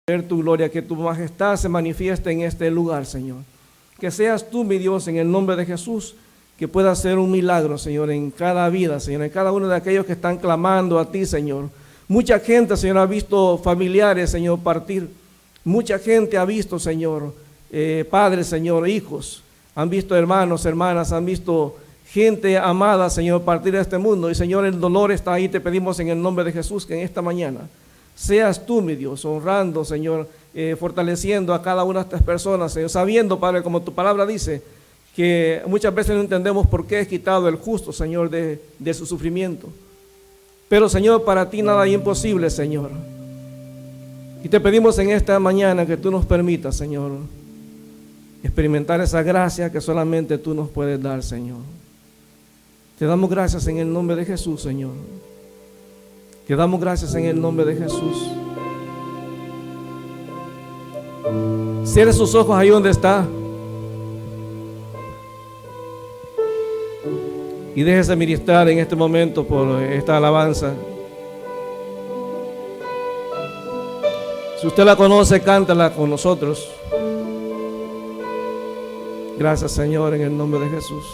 Ver tu gloria, que tu majestad se manifieste en este lugar, Señor. Que seas tú, mi Dios, en el nombre de Jesús, que pueda hacer un milagro, Señor, en cada vida, Señor, en cada uno de aquellos que están clamando a ti, Señor. Mucha gente, Señor, ha visto familiares, Señor, partir. Mucha gente ha visto, Señor, padres, Señor, hijos. Han visto hermanos, hermanas, han visto gente amada, Señor, partir de este mundo. Y, Señor, el dolor está ahí. Te pedimos en el nombre de Jesús que en esta mañana seas tú, mi Dios, honrando, Señor, fortaleciendo a cada una de estas personas, Señor, sabiendo, Padre, como tu palabra dice, que muchas veces no entendemos por qué es quitado el justo, Señor, de su sufrimiento. Pero, Señor, para ti nada es imposible, Señor. Y te pedimos en esta mañana que tú nos permitas, Señor, experimentar esa gracia que solamente tú nos puedes dar, Señor. Te damos gracias en el nombre de Jesús, Señor. Te damos gracias en el nombre de Jesús. Cierre sus ojos ahí donde está y déjese ministrar en este momento por esta alabanza. Si usted la conoce, cántala con nosotros. Gracias, Señor, en el nombre de Jesús.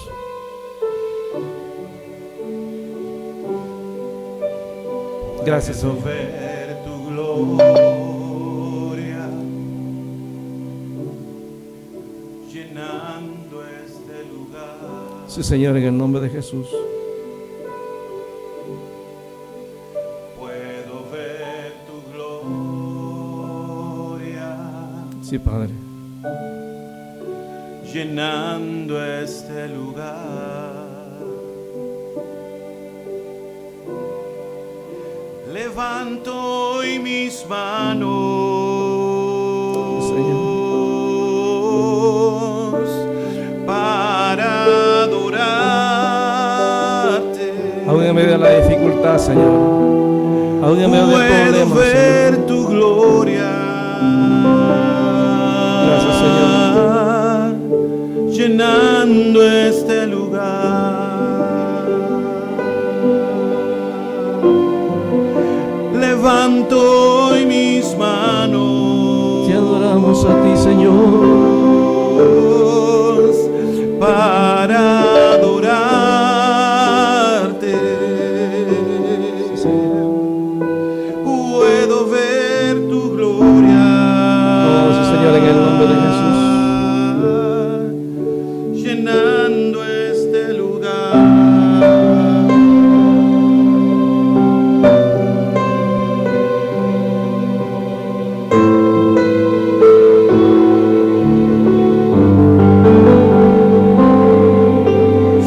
Gracias, Señor. Puedo ver tu gloria llenando este lugar. Sí, Señor, en el nombre de Jesús. Puedo ver tu gloria Sí, Padre. llenando este lugar. Levanto hoy mis manos, Señor, para adorarte. aún en medio de la dificultad, Señor, aún en medio del Puedo problema, ver Señor. tu gloria. Gracias, Señor. Llenando este lugar. Levanto hoy mis manos. Te adoramos a ti, Señor, para adorarte. Sí, Señor. Puedo ver tu gloria. Oh, sí, Señor, en el nombre de Jesús. Llenando este lugar.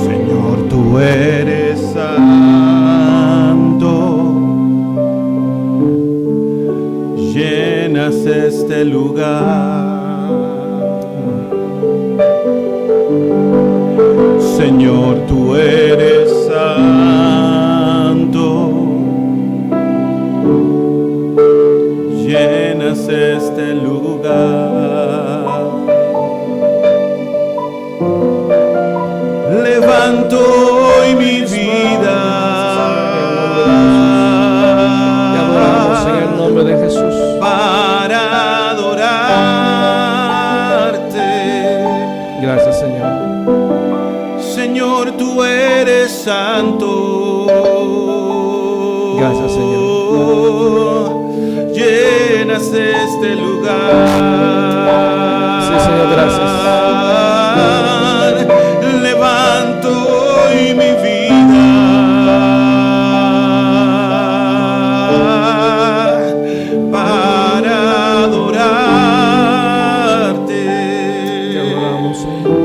Señor, tú eres santo. Llenas este lugar. Señor, tú eres santo. Llenas este lugar. Levanto hoy mi vida. Te adoramos en el nombre de Jesús. Para adorarte. Gracias, Señor. Señor, tú eres santo. Gracias, Señor. Llenas este lugar. Sí, Señor, gracias. Levanto hoy mi vida para adorarte. Te adoramos, Señor.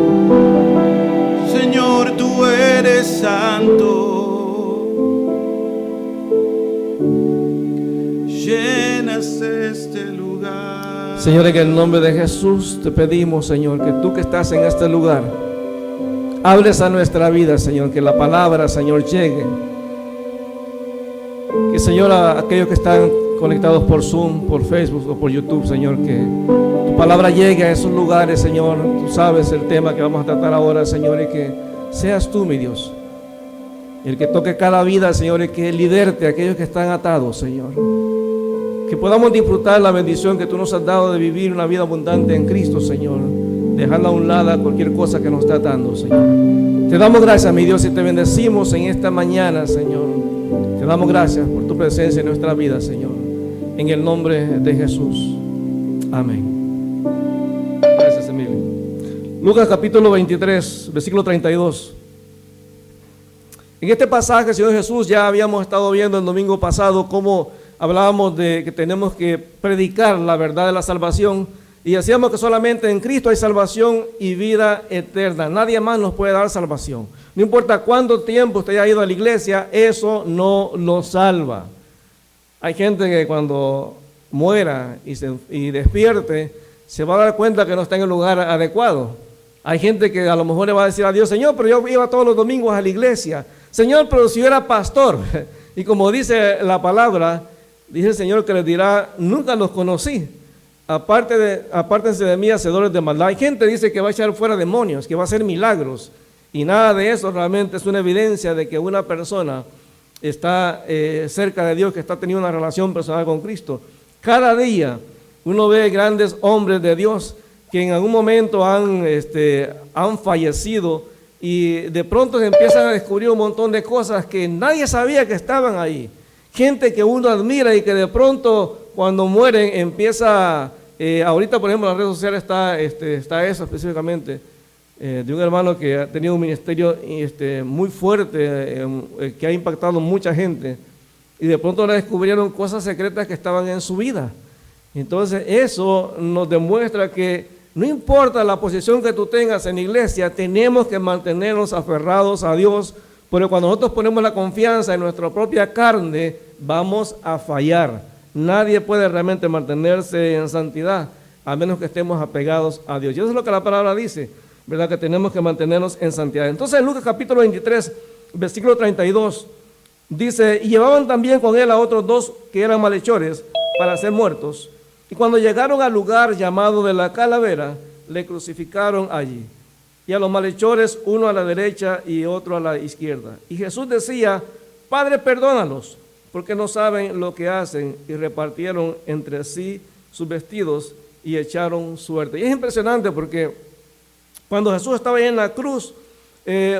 Señor, tú eres santo. Llenas este lugar. Señor, en el nombre de Jesús te pedimos, Señor, que tú que estás en este lugar, hables a nuestra vida, Señor, que la palabra, Señor, llegue. Que, Señor, a aquellos que están conectados por Zoom, por Facebook o por YouTube, Señor, que tu palabra llegue a esos lugares, Señor. Tú sabes el tema que vamos a tratar ahora, Señor, y que seas tú, mi Dios, el que toque cada vida, Señor, y que liberte a aquellos que están atados, Señor. que podamos disfrutar la bendición que tú nos has dado de vivir una vida abundante en Cristo, Señor, dejando a un lado cualquier cosa que nos está dando, Señor. Te damos gracias, mi Dios, y te bendecimos en esta mañana, Señor. Te damos gracias por tu presencia en nuestra vida, Señor, en el nombre de Jesús. Amén. Gracias, Emilio. Lucas capítulo 23, versículo 32. En este pasaje, Señor Jesús, ya habíamos estado viendo el domingo pasado cómo hablábamos de que tenemos que predicar la verdad de la salvación, y decíamos que solamente en Cristo hay salvación y vida eterna. Nadie más nos puede dar salvación. No importa cuánto tiempo usted haya ido a la iglesia, eso no lo salva. Hay gente que cuando muera y despierte, se va a dar cuenta que no está en el lugar adecuado. Hay gente que a lo mejor le va a decir a Dios: Señor, pero yo iba todos los domingos a la iglesia. Señor, pero si yo era pastor. Y como dice la palabra, dice el Señor que les dirá: nunca los conocí. Apártense de mí, hacedores de maldad. Hay gente que dice que va a echar fuera demonios, que va a hacer milagros. Y nada de eso realmente es una evidencia de que una persona está cerca de Dios, que está teniendo una relación personal con Cristo. Cada día uno ve grandes hombres de Dios que en algún momento han fallecido, y de pronto se empiezan a descubrir un montón de cosas que nadie sabía que estaban ahí. Gente que uno admira y que de pronto cuando mueren empieza, ahorita por ejemplo en las redes sociales está eso específicamente, de un hermano que ha tenido un ministerio muy fuerte, que ha impactado mucha gente, y de pronto le descubrieron cosas secretas que estaban en su vida. Entonces eso nos demuestra que no importa la posición que tú tengas en la iglesia, tenemos que mantenernos aferrados a Dios, porque cuando nosotros ponemos la confianza en nuestra propia carne, vamos a fallar. Nadie puede realmente mantenerse en santidad a menos que estemos apegados a Dios. Y eso es lo que la palabra dice, ¿verdad? Que tenemos que mantenernos en santidad. Entonces en Lucas capítulo 23, versículo 32, dice: y llevaban también con él a otros dos que eran malhechores para ser muertos. Y cuando llegaron al lugar llamado de la Calavera, le crucificaron allí. Y a los malhechores, uno a la derecha y otro a la izquierda. Y Jesús decía: Padre, perdónalos, porque no saben lo que hacen. Y repartieron entre sí sus vestidos y echaron suerte. Y es impresionante porque cuando Jesús estaba ahí en la cruz,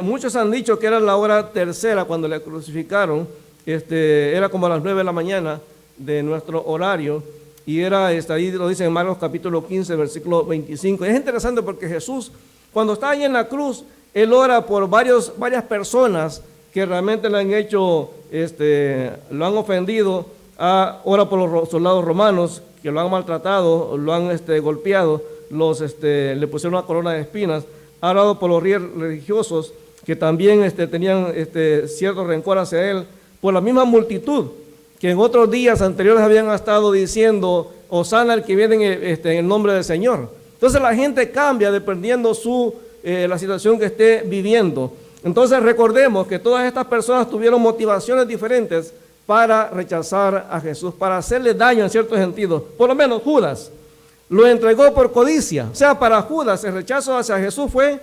muchos han dicho que era la hora tercera cuando le crucificaron. Era como a las 9 de la mañana de nuestro horario. Y era, ahí lo dice en Marcos capítulo 15, versículo 25. Y es interesante porque Jesús, cuando está ahí en la cruz, Él ora por varias personas que realmente le han hecho, lo han ofendido. Ora por los soldados romanos que lo han maltratado, lo han golpeado, le pusieron una corona de espinas. Ha orado por los religiosos que también tenían cierto rencor hacia Él, por la misma multitud que en otros días anteriores habían estado diciendo: Hosana al que viene en el nombre del Señor. Entonces la gente cambia dependiendo la situación que esté viviendo. Entonces recordemos que todas estas personas tuvieron motivaciones diferentes para rechazar a Jesús, para hacerle daño en cierto sentido. Por lo menos Judas lo entregó por codicia. O sea, para Judas el rechazo hacia Jesús fue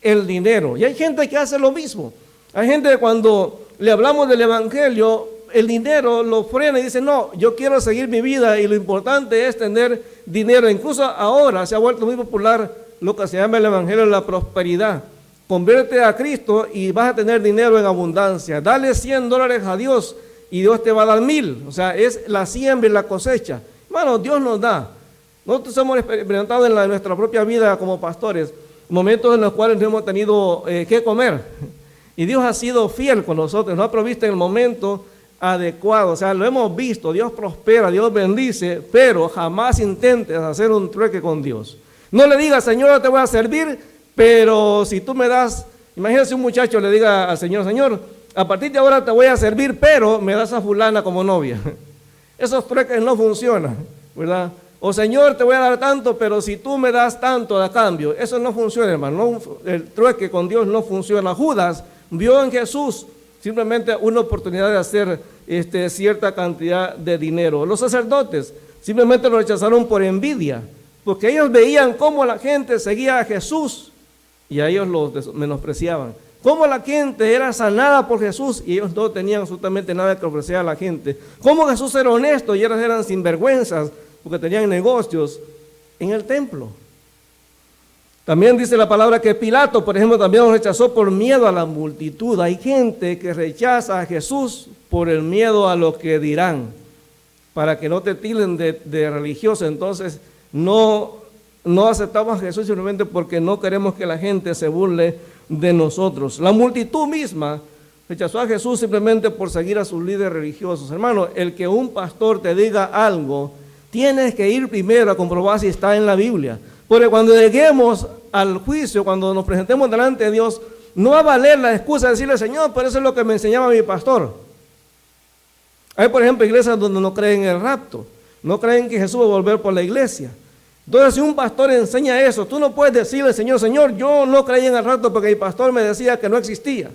el dinero. Y hay gente que hace lo mismo. Hay gente que cuando le hablamos del evangelio, el dinero lo frena y dice: no, yo quiero seguir mi vida y lo importante es tener dinero. Incluso ahora se ha vuelto muy popular lo que se llama el evangelio de la prosperidad. Convierte a Cristo y vas a tener dinero en abundancia. Dale $100 a Dios y Dios te va a dar 1000. O sea, es la siembra y la cosecha. Hermano, Dios nos da. Nosotros hemos experimentado en nuestra propia vida como pastores momentos en los cuales no hemos tenido que comer. Y Dios ha sido fiel con nosotros, nos ha provisto en el momento adecuado. O sea, lo hemos visto, Dios prospera, Dios bendice, pero jamás intentes hacer un trueque con Dios. No le digas: Señor, yo te voy a servir, pero si tú me das, imagínate un muchacho le diga al Señor: Señor, a partir de ahora te voy a servir, pero me das a fulana como novia. Esos trueques no funcionan, ¿verdad? O Señor, te voy a dar tanto, pero si tú me das tanto a cambio, eso no funciona, hermano. El trueque con Dios no funciona. Judas vio en Jesús simplemente una oportunidad de hacer cierta cantidad de dinero. Los sacerdotes simplemente lo rechazaron por envidia, porque ellos veían cómo la gente seguía a Jesús y a ellos los menospreciaban. Cómo la gente era sanada por Jesús y ellos no tenían absolutamente nada que ofrecer a la gente. Cómo Jesús era honesto y ellos eran sinvergüenzas porque tenían negocios en el templo. También dice la palabra que Pilato, por ejemplo, también lo rechazó por miedo a la multitud. Hay gente que rechaza a Jesús por el miedo a lo que dirán, para que no te tilden de religioso. Entonces no aceptamos a Jesús simplemente porque no queremos que la gente se burle de nosotros. La multitud misma rechazó a Jesús simplemente por seguir a sus líderes religiosos. Hermano, el que un pastor te diga algo, tienes que ir primero a comprobar si está en la Biblia. Porque cuando lleguemos al juicio, cuando nos presentemos delante de Dios, no va a valer la excusa de decirle, Señor, pero eso es lo que me enseñaba mi pastor. Hay, por ejemplo, iglesias donde no creen en el rapto, no creen que Jesús va a volver por la iglesia. Entonces, si un pastor enseña eso, tú no puedes decirle, Señor, yo no creí en el rapto porque mi pastor me decía que no existía.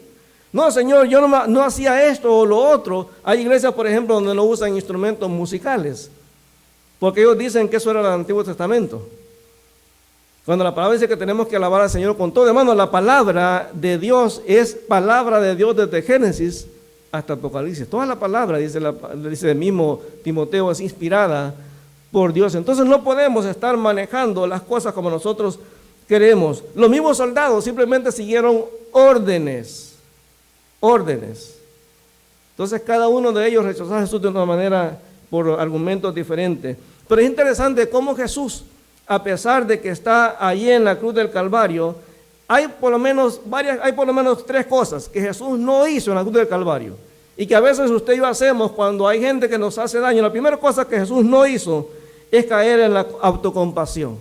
No, Señor, yo no hacía esto o lo otro. Hay iglesias, por ejemplo, donde no usan instrumentos musicales, porque ellos dicen que eso era el Antiguo Testamento. Cuando la palabra dice que tenemos que alabar al Señor con todo, hermano, la palabra de Dios es palabra de Dios desde Génesis hasta Apocalipsis. Toda la palabra, dice el mismo Timoteo, es inspirada por Dios. Entonces no podemos estar manejando las cosas como nosotros queremos. Los mismos soldados simplemente siguieron órdenes. Entonces cada uno de ellos rechazó a Jesús de una manera, por argumentos diferentes. Pero es interesante cómo Jesús, a pesar de que está allí en la cruz del Calvario, hay por lo menos tres cosas que Jesús no hizo en la cruz del Calvario y que a veces usted y yo hacemos cuando hay gente que nos hace daño. La primera cosa que Jesús no hizo es caer en la autocompasión.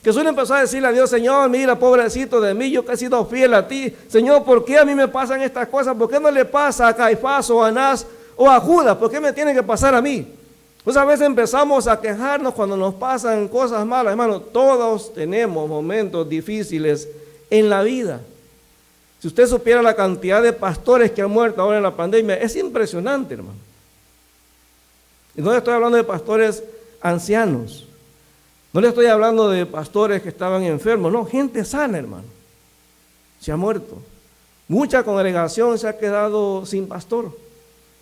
Jesús empezó a decirle a Dios, Señor, mira, pobrecito de mí, yo que he sido fiel a ti. Señor, ¿por qué a mí me pasan estas cosas? ¿Por qué no le pasa a Caifás o a Anás o a Judas? ¿Por qué me tiene que pasar a mí? Pues a veces empezamos a quejarnos cuando nos pasan cosas malas. Hermano, todos tenemos momentos difíciles en la vida. Si usted supiera la cantidad de pastores que han muerto ahora en la pandemia, es impresionante, hermano. Y no le estoy hablando de pastores ancianos, no le estoy hablando de pastores que estaban enfermos, no, gente sana, hermano, se ha muerto. Mucha congregación se ha quedado sin pastor.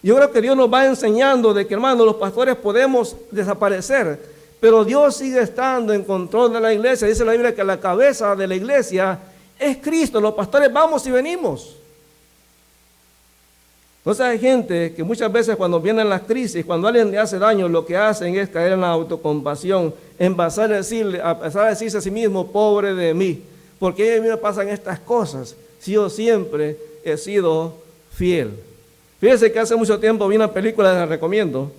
Yo creo que Dios nos va enseñando de que, hermano, los pastores podemos desaparecer, pero Dios sigue estando en control de la iglesia. Dice la Biblia que la cabeza de la iglesia es Cristo. Los pastores vamos y venimos. Entonces hay gente que muchas veces cuando vienen las crisis, cuando alguien le hace daño, lo que hacen es caer en la autocompasión, empezar a decirse a sí mismo, pobre de mí, porque a mí me pasan estas cosas, si yo siempre he sido fiel. Fíjense que hace mucho tiempo vi una película que les recomiendo,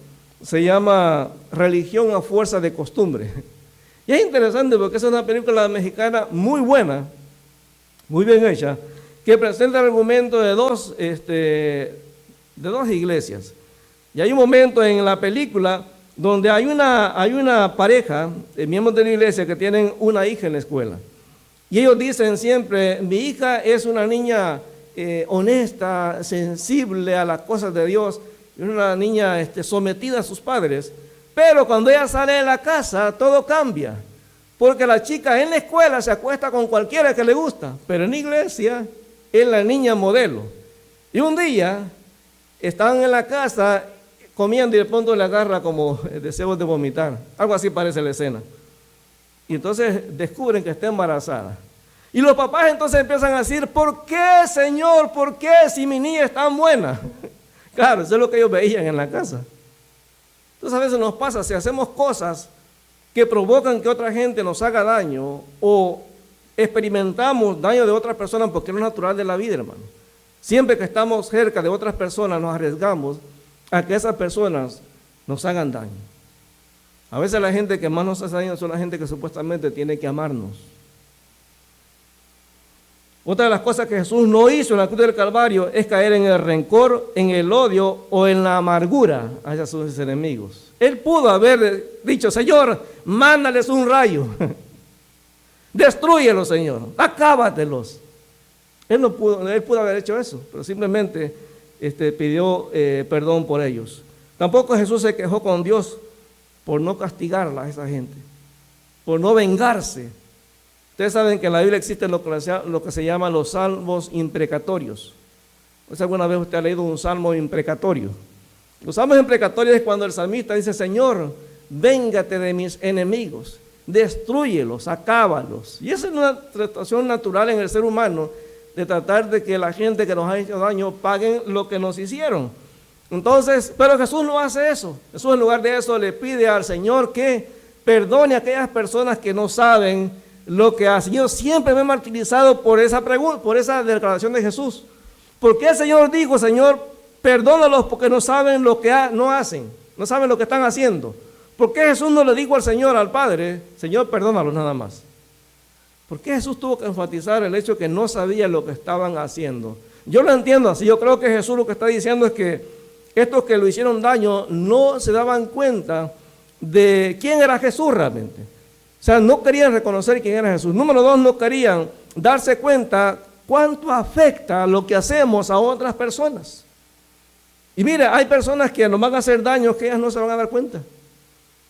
se llama Religión a fuerza de costumbre. Y es interesante porque es una película mexicana muy buena, muy bien hecha, que presenta el argumento de dos iglesias. Y hay un momento en la película donde hay una pareja, miembros de la iglesia, que tienen una hija en la escuela. Y ellos dicen siempre, mi hija es una niña honesta, sensible a las cosas de Dios, es una niña sometida a sus padres, pero cuando ella sale de la casa todo cambia, porque la chica en la escuela se acuesta con cualquiera que le gusta, pero en la iglesia es la niña modelo. Y un día están en la casa comiendo y de pronto le agarra como deseos de vomitar, algo así parece la escena, y entonces descubren que está embarazada. Y los papás entonces empiezan a decir, ¿por qué, Señor? ¿Por qué si mi niña es tan buena? Claro, eso es lo que ellos veían en la casa. Entonces a veces nos pasa, si hacemos cosas que provocan que otra gente nos haga daño o experimentamos daño de otras personas, porque es lo natural de la vida, hermano. Siempre que estamos cerca de otras personas nos arriesgamos a que esas personas nos hagan daño. A veces la gente que más nos hace daño son la gente que supuestamente tiene que amarnos. Otra de las cosas que Jesús no hizo en la cruz del Calvario es caer en el rencor, en el odio o en la amargura hacia sus enemigos. Él pudo haber dicho, Señor, mándales un rayo, destrúyelos, Señor, acábatelos. Él pudo haber hecho eso, pero simplemente pidió perdón por ellos. Tampoco Jesús se quejó con Dios por no castigarla a esa gente, por no vengarse Ustedes saben que en la Biblia existe lo que se llama los salmos imprecatorios. ¿No sé, alguna vez usted ha leído un salmo imprecatorio? Los salmos imprecatorios es cuando el salmista dice: Señor, véngate de mis enemigos, destrúyelos, acábalos. Y esa es una situación natural en el ser humano, de tratar de que la gente que nos ha hecho daño paguen lo que nos hicieron. Entonces, pero Jesús no hace eso. Jesús, en lugar de eso, le pide al Señor que perdone a aquellas personas que no saben lo que hacen. Yo siempre me he martirizado por esa pregunta, por esa declaración de Jesús. ¿Por qué el Señor dijo: Señor, perdónalos porque no saben lo que no hacen, no saben lo que están haciendo? ¿Por qué Jesús no le dijo al Señor, al Padre: Señor, perdónalos nada más? ¿Por qué Jesús tuvo que enfatizar el hecho que no sabía lo que estaban haciendo? Yo lo entiendo así. Yo creo que Jesús lo que está diciendo es que estos que lo hicieron daño no se daban cuenta de quién era Jesús realmente. O sea, no querían reconocer quién era Jesús. Número dos, no querían darse cuenta cuánto afecta lo que hacemos a otras personas. Y mire, hay personas que nos van a hacer daño que ellas no se van a dar cuenta.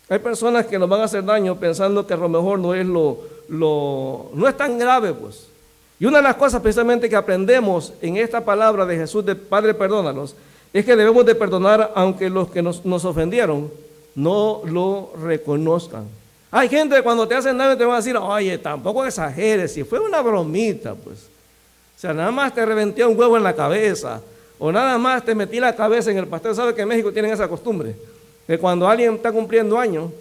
Hay personas que nos van a hacer daño pensando que a lo mejor no es no es tan grave, pues. Y una de las cosas precisamente que aprendemos en esta palabra de Jesús, de Padre, perdónalos, es que debemos de perdonar aunque los que nos ofendieron no lo reconozcan. Hay gente que cuando te hacen daño te van a decir: oye, tampoco exageres, si fue una bromita, pues. O sea, nada más te reventé un huevo en la cabeza, o nada más te metí la cabeza en el pastel. ¿Sabe que en México tienen esa costumbre? Que cuando alguien está cumpliendo años,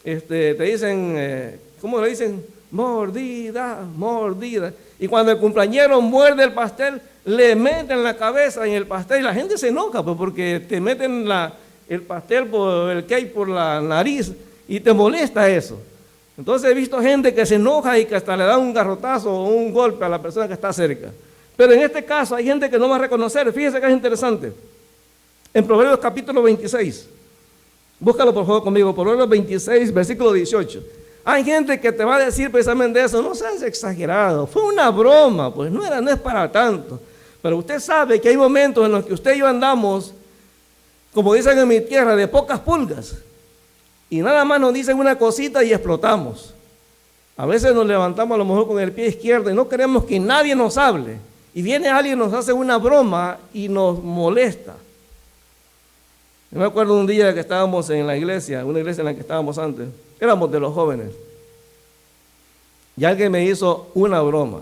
te dicen, ¿cómo le dicen? Mordida, mordida. Y cuando el cumpleañero muerde el pastel, le meten la cabeza en el pastel y la gente se enoja, pues, porque te meten el pastel, el cake por la nariz y te molesta eso. Entonces he visto gente que se enoja y que hasta le da un garrotazo o un golpe a la persona que está cerca. Pero en este caso hay gente que no va a reconocer. Fíjense que es interesante. En Proverbios capítulo 26, búscalo por favor conmigo, Proverbios 26, versículo 18. Hay gente que te va a decir precisamente eso: no seas exagerado, fue una broma, pues no es para tanto. Pero usted sabe que hay momentos en los que usted y yo andamos, como dicen en mi tierra, de pocas pulgas. Y nada más nos dicen una cosita y explotamos. A veces nos levantamos a lo mejor con el pie izquierdo y no queremos que nadie nos hable. Y viene alguien y nos hace una broma y nos molesta. Yo me acuerdo un día que estábamos en la iglesia, una iglesia en la que estábamos antes. Éramos de los jóvenes. Y alguien me hizo una broma.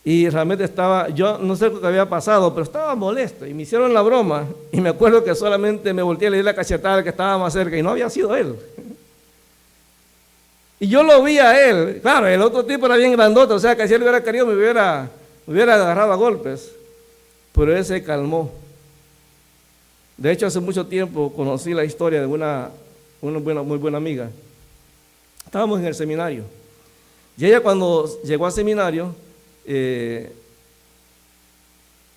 Y realmente yo no sé lo que había pasado, pero estaba molesto. Y me hicieron la broma. Y me acuerdo que solamente me volteé a le di la cachetada al que estaba más cerca. Y no había sido él. Y yo lo vi a él. Claro, el otro tipo era bien grandote. O sea, que si él hubiera querido me hubiera agarrado a golpes. Pero él se calmó. De hecho, hace mucho tiempo conocí la historia de una muy buena amiga. Estábamos en el seminario. Y ella, cuando llegó al seminario,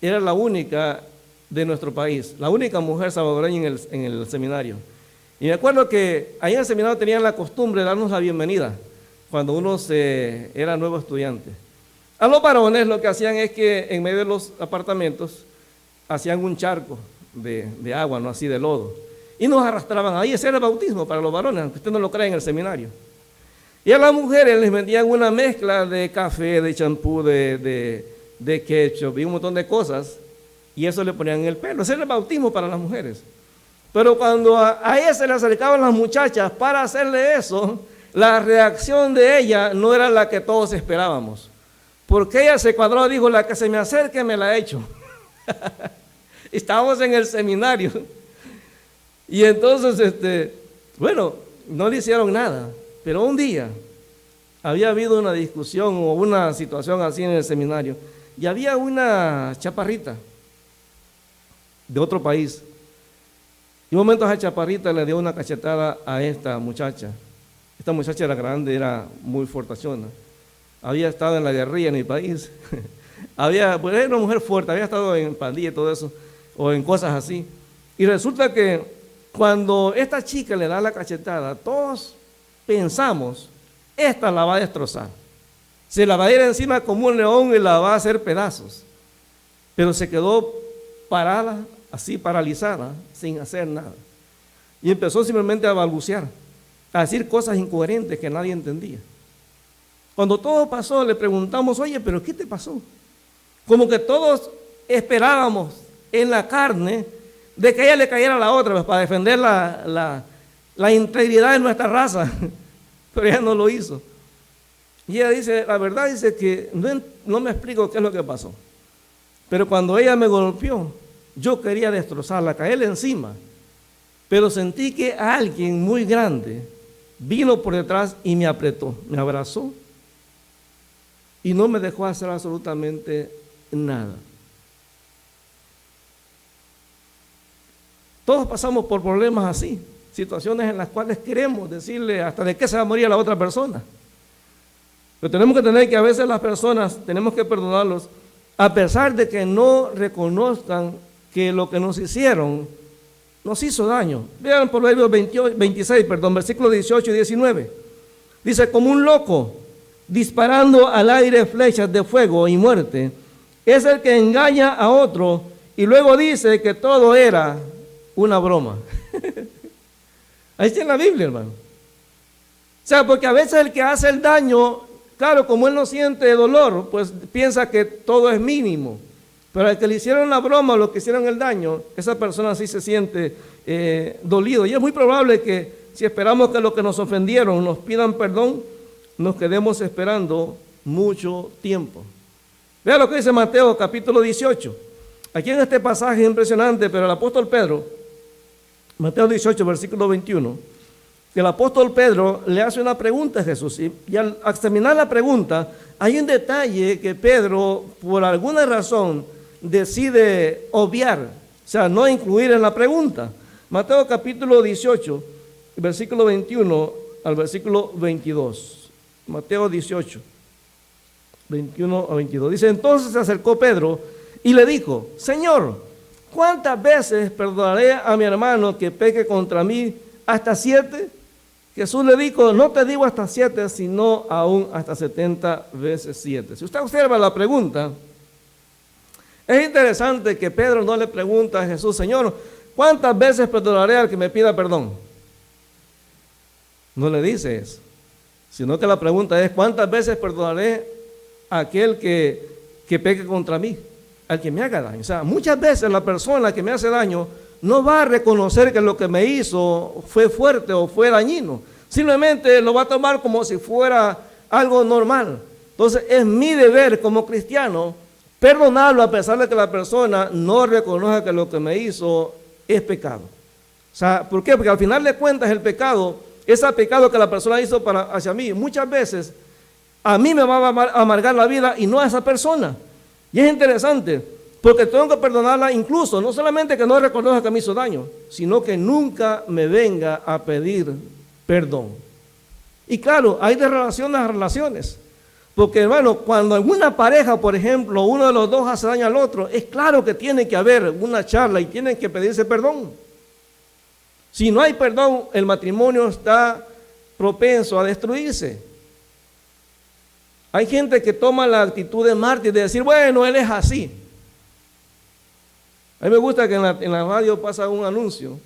era la única de nuestro país, la única mujer salvadoreña en el seminario. Y me acuerdo que ahí en el seminario tenían la costumbre de darnos la bienvenida cuando uno era nuevo estudiante. A los varones lo que hacían es que en medio de los apartamentos hacían un charco de agua, no así de lodo, y nos arrastraban ahí. Ese era el bautismo para los varones, aunque usted no lo crea, en el seminario. Y a las mujeres les vendían una mezcla de café, de champú, de ketchup y un montón de cosas, y eso le ponían en el pelo. Ese era el bautismo para las mujeres. Pero cuando a ella se le acercaban las muchachas para hacerle eso, la reacción de ella no era la que todos esperábamos. Porque ella se cuadró y dijo: la que se me acerque me la echo. Estábamos en el seminario. Y entonces, bueno, no le hicieron nada. Pero un día había habido una discusión o una situación así en el seminario. Y había una chaparrita de otro país. Y un momento esa chaparrita le dio una cachetada a esta muchacha. Esta muchacha era grande, era muy fortachona. Había estado en la guerrilla en mi país. Pues era una mujer fuerte, había estado en pandilla y todo eso, o en cosas así. Y resulta que cuando esta chica le da la cachetada, todos pensamos: esta la va a destrozar. Se la va a ir encima como un león y la va a hacer pedazos. Pero se quedó parada, así paralizada, sin hacer nada. Y empezó simplemente a balbucear, a decir cosas incoherentes que nadie entendía. Cuando todo pasó, le preguntamos, oye, pero ¿qué te pasó? Como que todos esperábamos en la carne de que ella le cayera a la otra, pues, para defender la integridad de nuestra raza, pero ella no lo hizo. Y ella dice, la verdad dice que no me explico qué es lo que pasó, pero cuando ella me golpeó, yo quería destrozarla, caerle encima, pero sentí que alguien muy grande vino por detrás y me apretó, me abrazó y no me dejó hacer absolutamente nada. Todos pasamos por problemas así, situaciones en las cuales queremos decirle hasta de qué se va a morir la otra persona. Pero tenemos que tener que a veces las personas, tenemos que perdonarlos, a pesar de que no reconozcan que lo que nos hicieron nos hizo daño. Vean Proverbios 26, versículos 18 y 19. Dice, como un loco, disparando al aire flechas de fuego y muerte, es el que engaña a otro y luego dice que todo era una broma. Ahí está en la Biblia, hermano. O sea, porque a veces el que hace el daño, claro, como él no siente dolor, pues piensa que todo es mínimo. Pero al que le hicieron la broma o lo que hicieron el daño, esa persona sí se siente dolido. Y es muy probable que si esperamos que los que nos ofendieron nos pidan perdón, nos quedemos esperando mucho tiempo. Vea lo que dice Mateo capítulo 18. Aquí en este pasaje es impresionante, pero el apóstol Pedro, Mateo 18, versículo 21, el apóstol Pedro le hace una pregunta a Jesús y al examinar la pregunta hay un detalle que Pedro por alguna razón decide obviar, o sea, no incluir en la pregunta. Mateo capítulo 18, versículo 21 al versículo 22. Mateo 18, 21 a 22. Dice, entonces se acercó Pedro y le dijo, Señor, ¿cuántas veces perdonaré a mi hermano que peque contra mí? ¿Hasta 7? Jesús le dijo, no te digo hasta 7, sino aún hasta 70 veces 7. Si usted observa la pregunta, es interesante que Pedro no le pregunta a Jesús, Señor, ¿cuántas veces perdonaré al que me pida perdón? No le dice eso, sino que la pregunta es, ¿cuántas veces perdonaré a aquel que peque contra mí? Al que me haga daño. O sea, muchas veces la persona que me hace daño no va a reconocer que lo que me hizo fue fuerte o fue dañino. Simplemente lo va a tomar como si fuera algo normal. Entonces es mi deber como cristiano perdonarlo a pesar de que la persona no reconozca que lo que me hizo es pecado. O sea, ¿por qué? Porque al final de cuentas el pecado, ese pecado que la persona hizo hacia mí, muchas veces a mí me va a amargar la vida y no a esa persona. Y es interesante, porque tengo que perdonarla incluso, no solamente que no reconozca que me hizo daño, sino que nunca me venga a pedir perdón. Y claro, hay de relaciones a relaciones. Porque hermano, cuando en una pareja, por ejemplo, uno de los dos hace daño al otro, es claro que tiene que haber una charla y tienen que pedirse perdón. Si no hay perdón, el matrimonio está propenso a destruirse. Hay gente que toma la actitud de mártir de decir, bueno, él es así. A mí me gusta que en la radio pasa un anuncio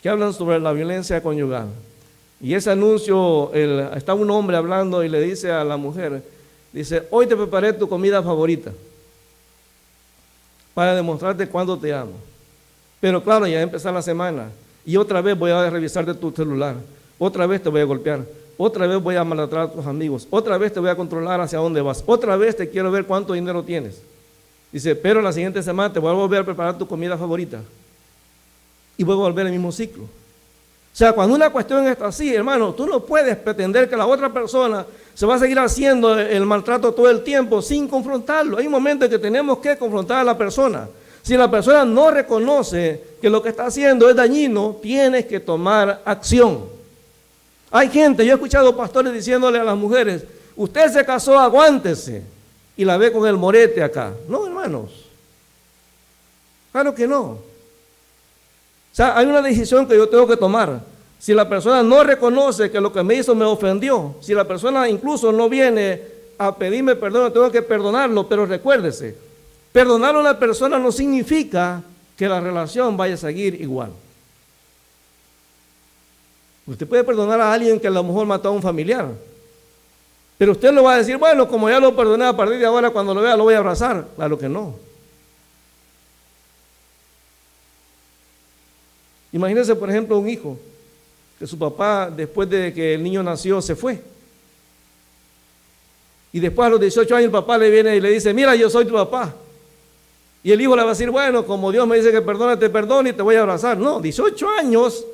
que hablan sobre la violencia conyugal. Y ese anuncio, está un hombre hablando y le dice a la mujer, dice, hoy te preparé tu comida favorita para demostrarte cuánto te amo. Pero claro, ya empezó la semana y otra vez voy a revisarte tu celular, otra vez te voy a golpear, otra vez voy a maltratar a tus amigos, otra vez te voy a controlar hacia dónde vas, otra vez te quiero ver cuánto dinero tienes. Dice, pero la siguiente semana te voy a volver a preparar tu comida favorita y voy a volver al mismo ciclo. O sea, cuando una cuestión está así, hermano, tú no puedes pretender que la otra persona se va a seguir haciendo el maltrato todo el tiempo sin confrontarlo. Hay momentos en que tenemos que confrontar a la persona. Si la persona no reconoce que lo que está haciendo es dañino, tienes que tomar acción. Hay gente, yo he escuchado pastores diciéndole a las mujeres, usted se casó, aguántese, y la ve con el morete acá. No, hermanos, claro que no. O sea, hay una decisión que yo tengo que tomar. Si la persona no reconoce que lo que me hizo me ofendió, si la persona incluso no viene a pedirme perdón, tengo que perdonarlo, pero recuérdese, perdonar a una persona no significa que la relación vaya a seguir igual. Usted puede perdonar a alguien que a lo mejor mató a un familiar, Pero usted lo va a decir, bueno, como ya lo perdoné, a partir de ahora cuando lo vea lo voy a abrazar. Claro que no. Imagínense, por ejemplo, un hijo, que su papá, después de que el niño nació, se fue. Y después a los 18 años el papá le viene y le dice, mira, yo soy tu papá. Y el hijo le va a decir, bueno, como Dios me dice que perdone, te perdono y te voy a abrazar. No, 18 años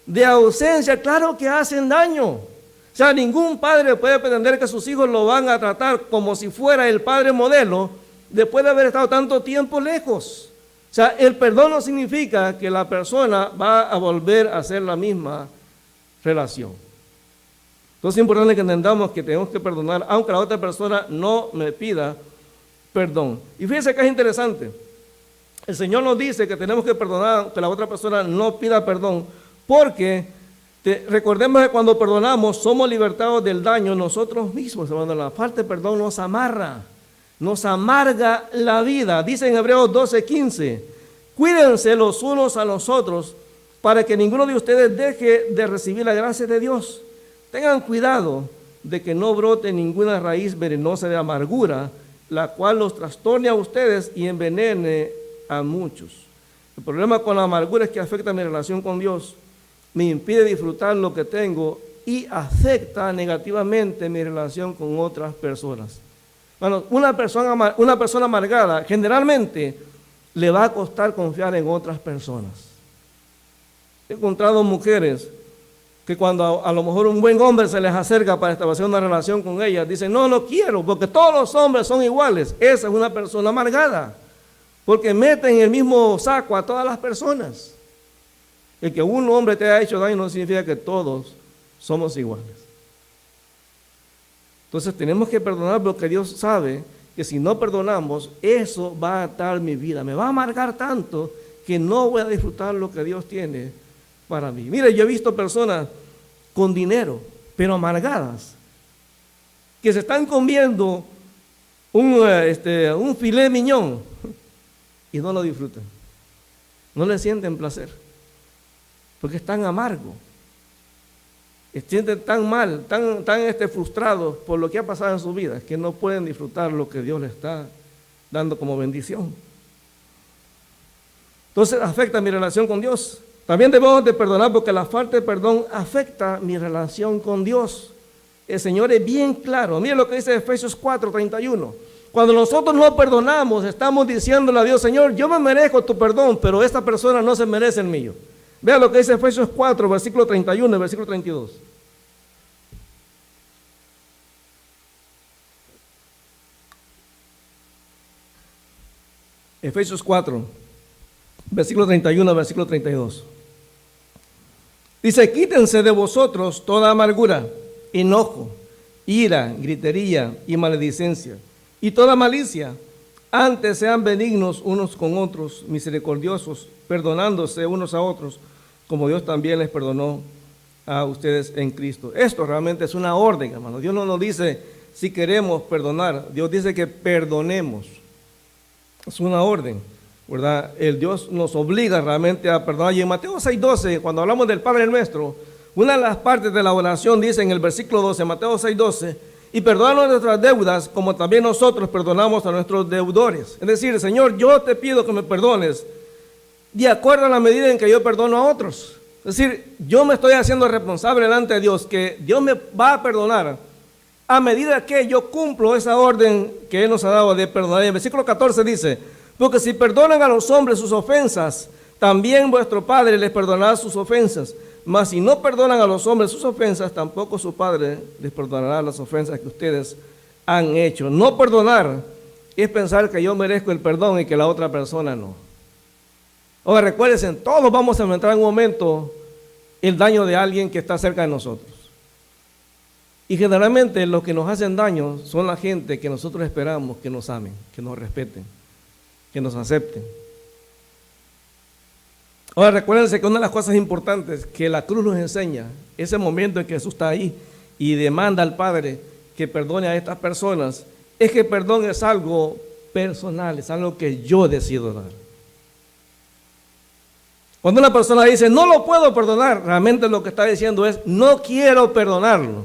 de ausencia, claro que hacen daño. O sea, ningún padre puede pretender que sus hijos lo van a tratar como si fuera el padre modelo después de haber estado tanto tiempo lejos. O sea, el perdón no significa que la persona va a volver a hacer la misma relación. Entonces es importante que entendamos que tenemos que perdonar, aunque la otra persona no me pida perdón. Y fíjense que es interesante. El Señor nos dice que tenemos que perdonar, aunque la otra persona no pida perdón, porque recordemos que cuando perdonamos somos libertados del daño nosotros mismos, hermano. La falta de perdón nos amarra. Nos amarga la vida. Dice en Hebreos 12:15, cuídense los unos a los otros para que ninguno de ustedes deje de recibir la gracia de Dios. Tengan cuidado de que no brote ninguna raíz venenosa de amargura, la cual los trastorne a ustedes y envenene a muchos. El problema con la amargura es que afecta mi relación con Dios, me impide disfrutar lo que tengo y afecta negativamente mi relación con otras personas. Bueno, una persona amargada generalmente le va a costar confiar en otras personas. He encontrado mujeres que cuando a lo mejor un buen hombre se les acerca para establecer una relación con ellas, dicen, no quiero, porque todos los hombres son iguales. Esa es una persona amargada, porque mete en el mismo saco a todas las personas. El que un hombre te haya hecho daño no significa que todos somos iguales. Entonces tenemos que perdonar porque Dios sabe que si no perdonamos, eso va a atar mi vida. Me va a amargar tanto que no voy a disfrutar lo que Dios tiene para mí. Mire, yo he visto personas con dinero, pero amargadas, que se están comiendo un filet mignon y no lo disfrutan. No le sienten placer, porque es tan amargo. Se sienten tan mal, tan frustrados por lo que ha pasado en su vida, que no pueden disfrutar lo que Dios les está dando como bendición. Entonces afecta mi relación con Dios. También debemos de perdonar porque la falta de perdón afecta mi relación con Dios. El Señor es bien claro. Mire lo que dice Efesios 4:31. Cuando nosotros no perdonamos, estamos diciéndole a Dios, Señor, yo me merezco tu perdón, pero esta persona no se merece el mío. Vea lo que dice Efesios 4, versículo 31 y versículo 32. Efesios 4, versículo 31, versículo 32. Dice, quítense de vosotros toda amargura, enojo, ira, gritería y maledicencia, y toda malicia. Antes sean benignos unos con otros, misericordiosos, perdonándose unos a otros, como Dios también les perdonó a ustedes en Cristo. Esto realmente es una orden, hermano. Dios no nos dice si queremos perdonar, Dios dice que perdonemos. Es una orden, ¿verdad? El Dios nos obliga realmente a perdonar. Y en Mateo 6:12, cuando hablamos del Padre Nuestro, una de las partes de la oración dice en el versículo 12, Mateo 6:12, y perdónanos nuestras deudas, como también nosotros perdonamos a nuestros deudores. Es decir, Señor, yo te pido que me perdones de acuerdo a la medida en que yo perdono a otros. Es decir, yo me estoy haciendo responsable delante de Dios, que Dios me va a perdonar a medida que yo cumplo esa orden que Él nos ha dado de perdonar. En el versículo 14 dice, porque si perdonan a los hombres sus ofensas, también vuestro Padre les perdonará sus ofensas. Mas si no perdonan a los hombres sus ofensas, tampoco su Padre les perdonará las ofensas que ustedes han hecho. No perdonar es pensar que yo merezco el perdón y que la otra persona no. Ahora recuérdense, todos vamos a enfrentar en un momento el daño de alguien que está cerca de nosotros. Y generalmente los que nos hacen daño son la gente que nosotros esperamos que nos amen, que nos respeten, que nos acepten. Ahora recuérdense que una de las cosas importantes que la cruz nos enseña, ese momento en que Jesús está ahí y demanda al Padre que perdone a estas personas, es que el perdón es algo personal, es algo que yo decido dar. Cuando una persona dice, no lo puedo perdonar, realmente lo que está diciendo es, no quiero perdonarlo.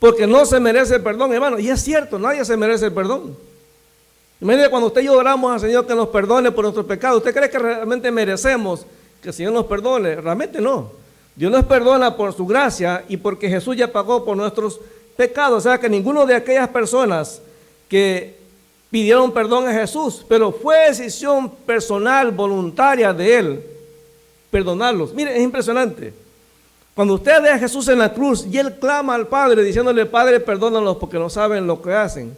porque no se merece el perdón, hermano. Y es cierto, nadie se merece el perdón. Imagínate cuando usted y yo oramos al Señor que nos perdone por nuestros pecados. ¿Usted cree que realmente merecemos que el Señor nos perdone? Realmente no. Dios nos perdona por su gracia y porque Jesús ya pagó por nuestros pecados. O sea que ninguno de aquellas personas que pidieron perdón a Jesús, pero fue decisión personal, voluntaria de Él, perdonarlos. Mire, es impresionante. Cuando usted ve a Jesús en la cruz y Él clama al Padre diciéndole, Padre, perdónalos porque no saben lo que hacen.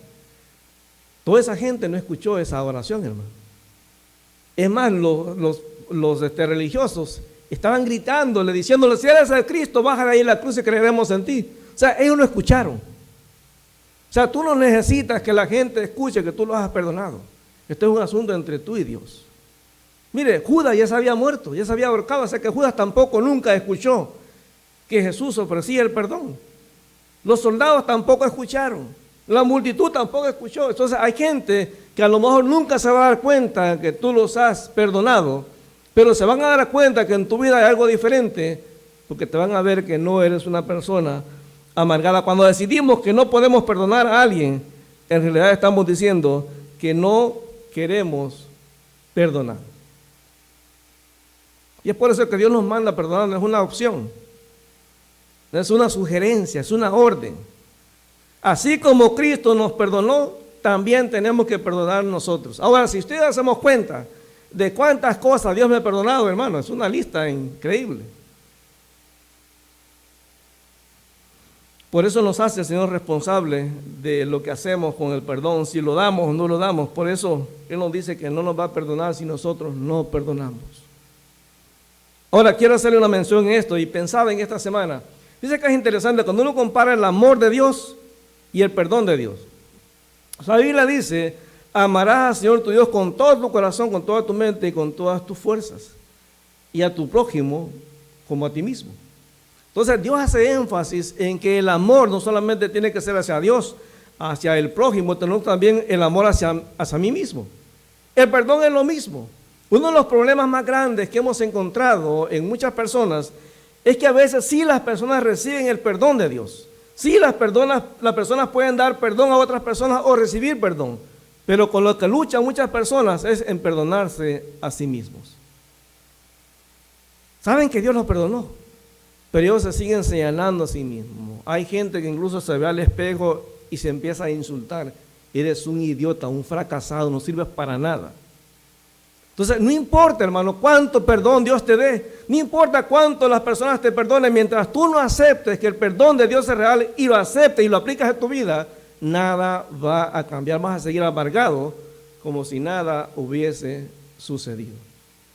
Toda esa gente no escuchó esa oración, hermano. Es más, los religiosos estaban gritándole, diciéndole, si eres el Cristo, baja de ahí la cruz y creeremos en ti. O sea, ellos no escucharon. O sea, tú no necesitas que la gente escuche que tú los has perdonado. Esto es un asunto entre tú y Dios. Mire, Judas ya se había muerto, ya se había ahorcado, o sea que Judas tampoco nunca escuchó que Jesús ofrecía el perdón. Los soldados tampoco escucharon, la multitud tampoco escuchó. Entonces hay gente que a lo mejor nunca se va a dar cuenta que tú los has perdonado, pero se van a dar cuenta que en tu vida hay algo diferente, porque te van a ver que no eres una persona amargada. Cuando decidimos que no podemos perdonar a alguien, en realidad estamos diciendo que no queremos perdonar. Y es por eso que Dios nos manda a perdonar, no es una opción, no es una sugerencia, es una orden. Así como Cristo nos perdonó, también tenemos que perdonar nosotros. Ahora, si ustedes hacemos cuenta de cuántas cosas Dios me ha perdonado, hermano, es una lista increíble. Por eso nos hace el Señor responsable de lo que hacemos con el perdón, si lo damos o no lo damos. Por eso Él nos dice que no nos va a perdonar si nosotros no perdonamos. Ahora quiero hacerle una mención en esto y pensaba en esta semana. Dice que es interesante cuando uno compara el amor de Dios y el perdón de Dios. La Biblia dice, amarás al Señor tu Dios con todo tu corazón, con toda tu mente y con todas tus fuerzas, y a tu prójimo como a ti mismo. Entonces Dios hace énfasis en que el amor no solamente tiene que ser hacia Dios, hacia el prójimo, sino también el amor hacia mí mismo. El perdón es lo mismo. Uno de los problemas más grandes que hemos encontrado en muchas personas es que a veces sí las personas reciben el perdón de Dios. Sí las personas pueden dar perdón a otras personas o recibir perdón, pero con lo que luchan muchas personas es en perdonarse a sí mismos. Saben que Dios los perdonó, pero ellos se siguen señalando a sí mismos. Hay gente que incluso se ve al espejo y se empieza a insultar. Eres un idiota, un fracasado, no sirves para nada. Entonces, no importa, hermano, cuánto perdón Dios te dé, no importa cuánto las personas te perdonen, mientras tú no aceptes que el perdón de Dios es real y lo aceptes y lo aplicas en tu vida, nada va a cambiar, vas a seguir amargado como si nada hubiese sucedido.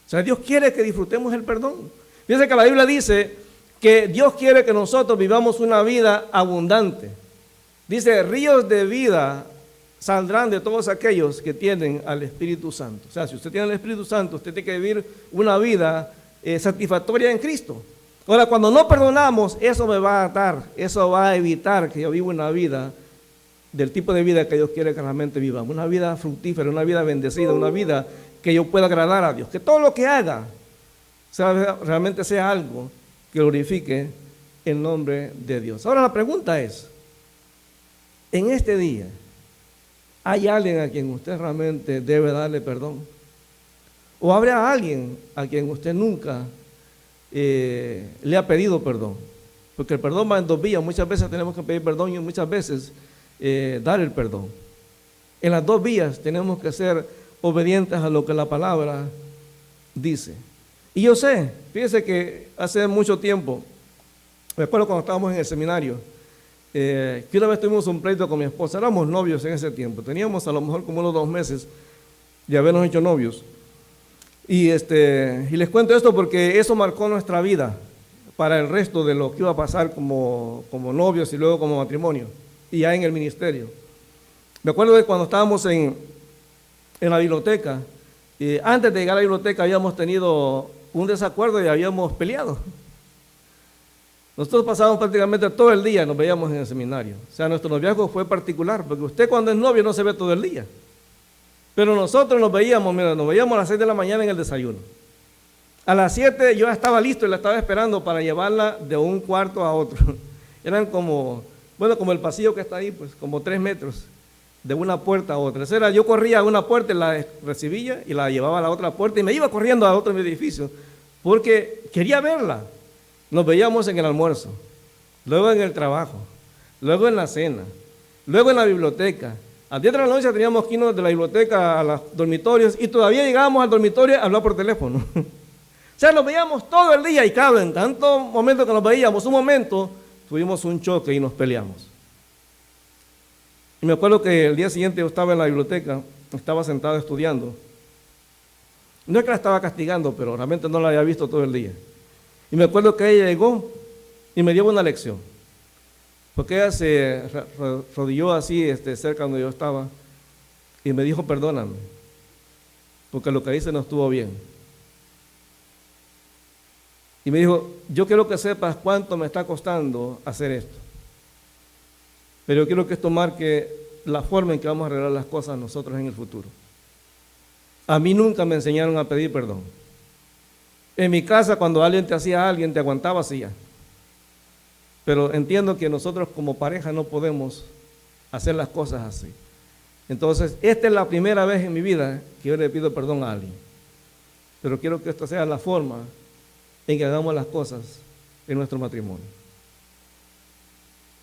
O sea, Dios quiere que disfrutemos el perdón. Fíjense que la Biblia dice que Dios quiere que nosotros vivamos una vida abundante. Dice, ríos de vida saldrán de todos aquellos que tienen al Espíritu Santo. O sea, si usted tiene al Espíritu Santo, usted tiene que vivir una vida satisfactoria en Cristo. Ahora, cuando no perdonamos, eso me va a atar, eso va a evitar que yo viva una vida del tipo de vida que Dios quiere que realmente vivamos. Una vida fructífera, una vida bendecida, una vida que yo pueda agradar a Dios. Que todo lo que haga realmente sea algo que glorifique el nombre de Dios. Ahora la pregunta es, en este día, ¿hay alguien a quien usted realmente debe darle perdón? ¿O habrá alguien a quien usted nunca le ha pedido perdón? Porque el perdón va en dos vías. Muchas veces tenemos que pedir perdón y muchas veces dar el perdón. En las dos vías tenemos que ser obedientes a lo que la palabra dice. Y yo sé, fíjese que hace mucho tiempo, me acuerdo cuando estábamos en el seminario, que una vez tuvimos un pleito con mi esposa. Éramos novios en ese tiempo, teníamos a lo mejor como unos 2 meses de habernos hecho novios. Y les cuento esto porque eso marcó nuestra vida para el resto de lo que iba a pasar como novios y luego como matrimonio y ya en el ministerio. Me acuerdo de cuando estábamos en la biblioteca, antes de llegar a la biblioteca habíamos tenido un desacuerdo y habíamos peleado. Nosotros pasábamos prácticamente todo el día, nos veíamos en el seminario. O sea, nuestro noviazgo fue particular, porque usted cuando es novio no se ve todo el día. Pero nosotros nos veíamos a las 6 de la mañana en el desayuno. A las 7 yo estaba listo y la estaba esperando para llevarla de un cuarto a otro. Eran como Bueno, como el pasillo que está ahí, pues como 3 metros, de una puerta a otra. Esa era, yo corría a una puerta y la recibía y la llevaba a la otra puerta y me iba corriendo a otro edificio, porque quería verla. Nos veíamos en el almuerzo, luego en el trabajo, luego en la cena, luego en la biblioteca. A 10 de la noche teníamos que irnos de la biblioteca a los dormitorios y todavía llegábamos al dormitorio a hablar por teléfono. O sea, nos veíamos todo el día y claro, en tantos momentos que nos veíamos, un momento tuvimos un choque y nos peleamos. Y me acuerdo que el día siguiente yo estaba en la biblioteca, estaba sentado estudiando. No es que la estaba castigando, pero realmente no la había visto todo el día. Y me acuerdo que ella llegó y me dio una lección. Porque ella se rodilló así cerca donde yo estaba y me dijo, perdóname, porque lo que hice no estuvo bien. Y me dijo, yo quiero que sepas cuánto me está costando hacer esto. Pero yo quiero que esto marque la forma en que vamos a arreglar las cosas nosotros en el futuro. A mí nunca me enseñaron a pedir perdón. En mi casa, cuando alguien te hacía a alguien, te aguantaba así ya. Pero entiendo que nosotros como pareja no podemos hacer las cosas así. Entonces, esta es la primera vez en mi vida que yo le pido perdón a alguien. Pero quiero que esta sea la forma en que hagamos las cosas en nuestro matrimonio.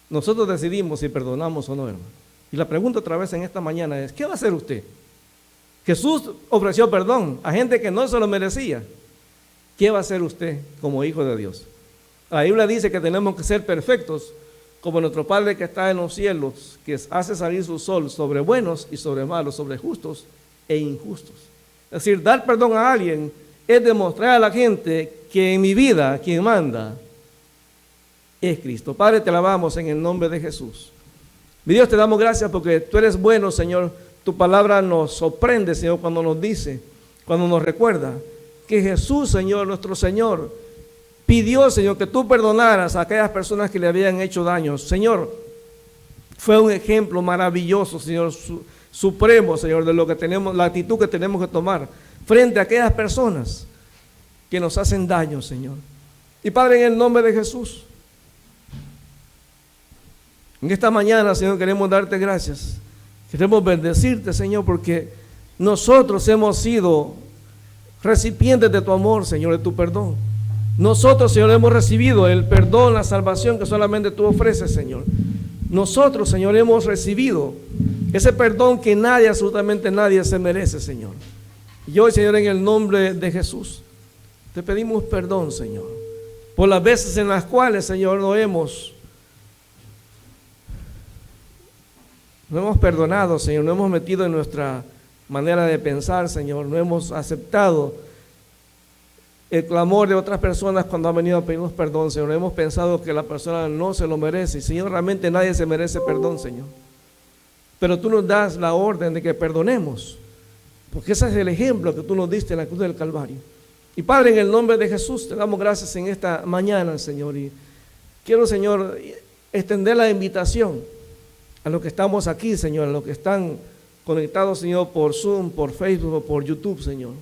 Nosotros decidimos si perdonamos o no, hermano. Y la pregunta otra vez en esta mañana es, ¿qué va a hacer usted? Jesús ofreció perdón a gente que no se lo merecía. ¿Qué va a hacer usted como hijo de Dios? La Biblia dice que tenemos que ser perfectos como nuestro Padre que está en los cielos, que hace salir su sol sobre buenos y sobre malos, sobre justos e injustos. Es decir, dar perdón a alguien es demostrar a la gente que en mi vida quien manda es Cristo. Padre, te alabamos en el nombre de Jesús. Mi Dios, te damos gracias porque tú eres bueno, Señor. Tu palabra nos sorprende, Señor, cuando nos dice, cuando nos recuerda que Jesús, Señor, nuestro Señor, pidió, Señor, que tú perdonaras a aquellas personas que le habían hecho daño. Señor, fue un ejemplo maravilloso, Señor, supremo, Señor, de lo que tenemos, la actitud que tenemos que tomar frente a aquellas personas que nos hacen daño, Señor. Y Padre, en el nombre de Jesús, en esta mañana, Señor, queremos darte gracias. Queremos bendecirte, Señor, porque nosotros hemos sido recipientes de tu amor, Señor, de tu perdón. Nosotros, Señor, hemos recibido el perdón, la salvación que solamente tú ofreces, Señor. Nosotros, Señor, hemos recibido ese perdón que nadie, absolutamente nadie se merece, Señor. Y hoy, Señor, en el nombre de Jesús, te pedimos perdón, Señor, por las veces en las cuales, Señor, no hemos perdonado, Señor, no hemos metido en nuestra manera de pensar, Señor, no hemos aceptado el clamor de otras personas cuando han venido a pedirnos perdón, Señor. Hemos pensado que la persona no se lo merece. Señor, realmente nadie se merece perdón, Señor. Pero tú nos das la orden de que perdonemos, porque ese es el ejemplo que tú nos diste en la cruz del Calvario. Y Padre, en el nombre de Jesús, te damos gracias en esta mañana, Señor. Y quiero, Señor, extender la invitación a los que estamos aquí, Señor, a los que están conectados, Señor, por Zoom, por Facebook o por YouTube, Señor.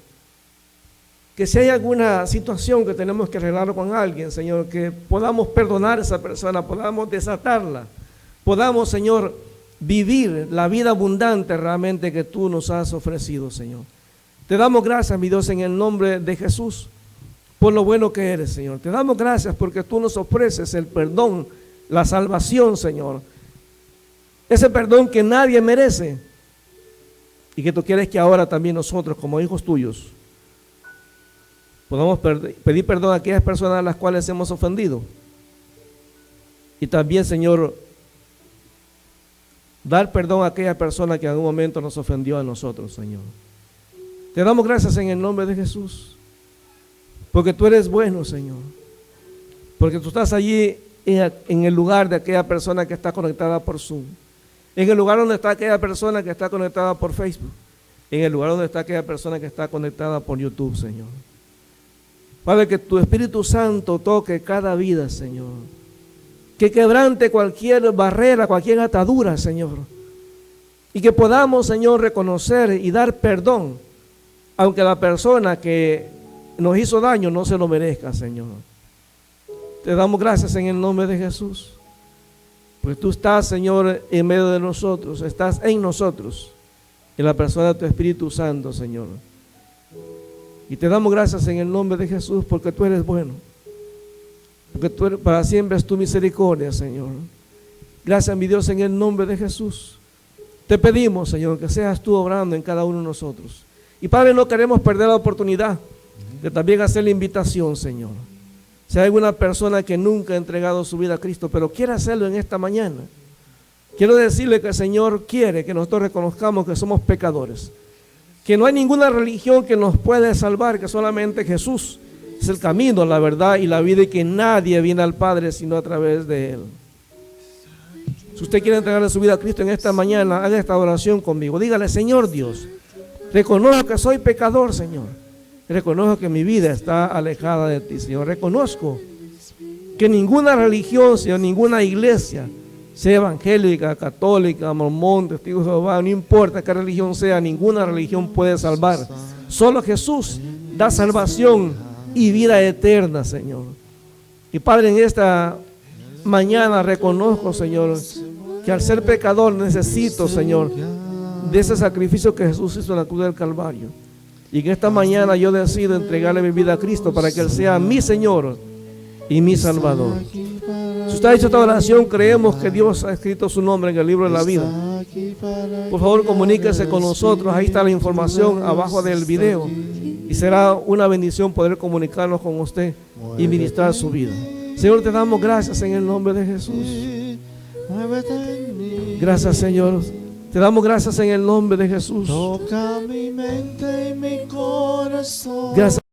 Que si hay alguna situación que tenemos que arreglar con alguien, Señor, que podamos perdonar a esa persona, podamos desatarla, podamos, Señor, vivir la vida abundante realmente que tú nos has ofrecido, Señor. Te damos gracias, mi Dios, en el nombre de Jesús, por lo bueno que eres, Señor. Te damos gracias porque tú nos ofreces el perdón, la salvación, Señor. Ese perdón que nadie merece y que tú quieres que ahora también nosotros, como hijos tuyos, podamos pedir perdón a aquellas personas a las cuales hemos ofendido. Y también, Señor, dar perdón a aquella persona que en algún momento nos ofendió a nosotros, Señor. Te damos gracias en el nombre de Jesús, porque tú eres bueno, Señor. Porque tú estás allí en el lugar de aquella persona que está conectada por Zoom, en el lugar donde está aquella persona que está conectada por Facebook, en el lugar donde está aquella persona que está conectada por YouTube, Señor. Padre, que tu Espíritu Santo toque cada vida, Señor. Que quebrante cualquier barrera, cualquier atadura, Señor. Y que podamos, Señor, reconocer y dar perdón, aunque la persona que nos hizo daño no se lo merezca, Señor. Te damos gracias en el nombre de Jesús, Pues tú estás, Señor, en medio de nosotros, estás en nosotros, en la persona de tu Espíritu Santo, Señor. Y te damos gracias en el nombre de Jesús, porque tú eres bueno, porque para siempre es tu misericordia, Señor. Gracias, mi Dios, en el nombre de Jesús. Te pedimos, Señor, que seas tú obrando en cada uno de nosotros. Y Padre, no queremos perder la oportunidad de también hacer la invitación, Señor. Si hay alguna persona que nunca ha entregado su vida a Cristo, pero quiere hacerlo en esta mañana, quiero decirle que el Señor quiere que nosotros reconozcamos que somos pecadores, que no hay ninguna religión que nos puede salvar, que solamente Jesús es el camino, la verdad y la vida, y que nadie viene al Padre sino a través de Él. Si usted quiere entregarle su vida a Cristo en esta mañana, haga esta oración conmigo. Dígale: Señor Dios, reconozco que soy pecador, Señor. Reconozco que mi vida está alejada de ti, Señor. Reconozco que ninguna religión, Señor, ninguna iglesia, sea evangélica, católica, mormón, testigo de Jehová, no importa qué religión sea, ninguna religión puede salvar. Solo Jesús da salvación y vida eterna, Señor. Y Padre, en esta mañana reconozco, Señor, que al ser pecador necesito, Señor, de ese sacrificio que Jesús hizo en la cruz del Calvario. Y en esta mañana yo decido entregarle mi vida a Cristo para que Él sea mi Señor y mi Salvador. Si usted ha hecho esta oración, creemos que Dios ha escrito su nombre en el libro de la vida. Por favor, comuníquese con nosotros. Ahí está la información abajo del video. Y será una bendición poder comunicarnos con usted y ministrar su vida. Señor, te damos gracias en el nombre de Jesús. Gracias, Señor. Te damos gracias en el nombre de Jesús. Toca mi mente y mi corazón. Gracias.